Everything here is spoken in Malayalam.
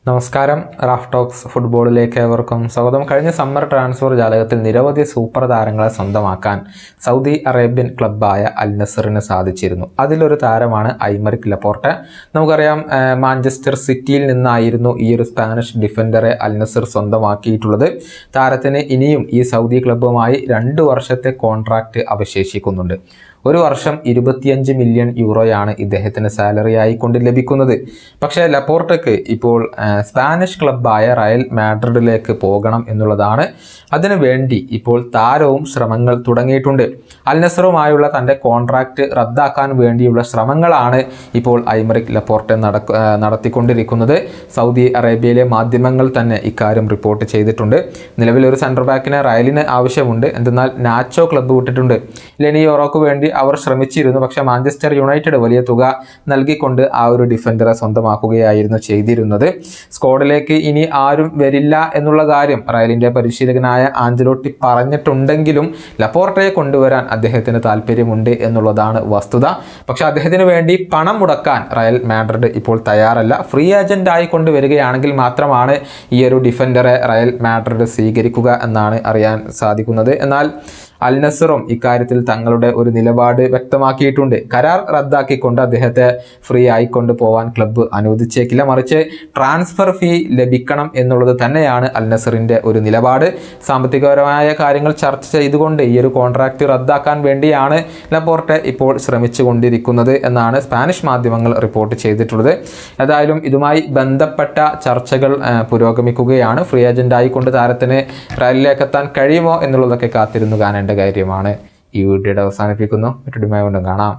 നമസ്കാരം. റാഫ് ടോക്സ് ഫുട്ബോളിലേക്ക് ഏവർക്കും സ്വാഗതം. കഴിഞ്ഞ സമ്മർ ട്രാൻസ്ഫർ ജാലകത്തിൽ നിരവധി സൂപ്പർ താരങ്ങളെ സ്വന്തമാക്കാൻ സൗദി അറേബ്യൻ ക്ലബ്ബായ അൽ നസറിന് സാധിച്ചിരുന്നു. അതിലൊരു താരമാണ് ഐമറിക് ലപോർട്ടെ. നമുക്കറിയാം, മാഞ്ചസ്റ്റർ സിറ്റിയിൽ നിന്നായിരുന്നു ഈ ഒരു സ്പാനിഷ് ഡിഫൻഡറെ അൽ നസർ സ്വന്തമാക്കിയിട്ടുള്ളത്. താരത്തിന് ഇനിയും ഈ സൗദി ക്ലബ്ബുമായി 2 വർഷത്തെ കോൺട്രാക്റ്റ് അവശേഷിക്കുന്നുണ്ട്. ഒരു വർഷം 25 മില്യൺ യൂറോയാണ് ഇദ്ദേഹത്തിന് സാലറി ആയിക്കൊണ്ട് ലഭിക്കുന്നത്. പക്ഷേ ലപോർട്ടയ്ക്ക് ഇപ്പോൾ സ്പാനിഷ് ക്ലബ്ബായ റയൽ മാഡ്രിഡിലേക്ക് പോകണം എന്നുള്ളതാണ്. അതിനു വേണ്ടി ഇപ്പോൾ താരവും ശ്രമങ്ങൾ തുടങ്ങിയിട്ടുണ്ട്. അൽ നസറുമായുള്ള തൻ്റെ കോൺട്രാക്റ്റ് റദ്ദാക്കാൻ വേണ്ടിയുള്ള ശ്രമങ്ങളാണ് ഇപ്പോൾ ഐമറിക് ലപോർട്ടെ നടത്തിക്കൊണ്ടിരിക്കുന്നത്. സൗദി അറേബ്യയിലെ മാധ്യമങ്ങൾ തന്നെ ഇക്കാര്യം റിപ്പോർട്ട് ചെയ്തിട്ടുണ്ട്. നിലവിലൊരു സെൻറ്റർ ബാക്കിനെ റയലിന് ആവശ്യമുണ്ട്. എന്തെന്നാൽ നാച്ചോ ക്ലബ്ബ് വിട്ടിട്ടുണ്ട്. ലെനി യോറോക്ക് വേണ്ടി അവർ ശ്രമിച്ചിരുന്നു. പക്ഷേ മാഞ്ചസ്റ്റർ യുണൈറ്റഡ് വലിയ തുക നൽകിക്കൊണ്ട് ആ ഒരു ഡിഫൻഡറെ സ്വന്തമാക്കുകയായിരുന്നു ചെയ്തിരുന്നത്. സ്ക്വാഡിലേക്ക് ഇനി ആരും വരില്ല എന്നുള്ള കാര്യം റയലിൻ്റെ പരിശീലകനായ ആഞ്ചലോട്ടി പറഞ്ഞിട്ടുണ്ടെങ്കിലും ലപോർട്ടയെ കൊണ്ടുവരാൻ അദ്ദേഹത്തിന് താല്പര്യമുണ്ട് എന്നുള്ളതാണ് വസ്തുത. പക്ഷേ അദ്ദേഹത്തിന് വേണ്ടി പണം മുടക്കാൻ റയൽ മാഡ്രിഡ് ഇപ്പോൾ തയ്യാറല്ല. ഫ്രീ ഏജന്റ് ആയി കൊണ്ടുവരികയാണെങ്കിൽ മാത്രമാണ് ഈ ഒരു ഡിഫൻഡറെ റയൽ മാഡ്രിഡ് സ്വീകരിക്കുക എന്നാണ് അറിയാൻ സാധിക്കുന്നത്. എന്നാൽ അൽ നസറും ഇക്കാര്യത്തിൽ തങ്ങളുടെ ഒരു നിലപാട് വ്യക്തമാക്കിയിട്ടുണ്ട്. കരാർ റദ്ദാക്കിക്കൊണ്ട് അദ്ദേഹത്തെ ഫ്രീ ആയിക്കൊണ്ട് പോകാൻ ക്ലബ്ബ് അനുവദിച്ചേക്കില്ല. മറിച്ച് ട്രാൻസ്ഫർ ഫീ ലഭിക്കണം എന്നുള്ളത് തന്നെയാണ് അൽ നസറിൻ്റെ ഒരു നിലപാട്. സാമ്പത്തികപരമായ കാര്യങ്ങൾ ചർച്ച ചെയ്തുകൊണ്ട് ഈ ഒരു കോൺട്രാക്റ്റ് റദ്ദാക്കാൻ വേണ്ടിയാണ് ലപോർട്ടെ ഇപ്പോൾ ശ്രമിച്ചു കൊണ്ടിരിക്കുന്നത് എന്നാണ് സ്പാനിഷ് മാധ്യമങ്ങൾ റിപ്പോർട്ട് ചെയ്തിട്ടുള്ളത്. ഏതായാലും ഇതുമായി ബന്ധപ്പെട്ട ചർച്ചകൾ പുരോഗമിക്കുകയാണ്. ഫ്രീ ഏജന്റ് ആയിക്കൊണ്ട് താരത്തിന് റയലിലേക്ക് എത്താൻ കഴിയുമോ എന്നുള്ളതൊക്കെ കാത്തിരുന്നു കാണേണ്ട കാര്യമാണ്. ഈ വീഡിയോയുടെ അവസാനിപ്പിക്കുന്നു. മറ്റൊരു വീണ്ടും കാണാം.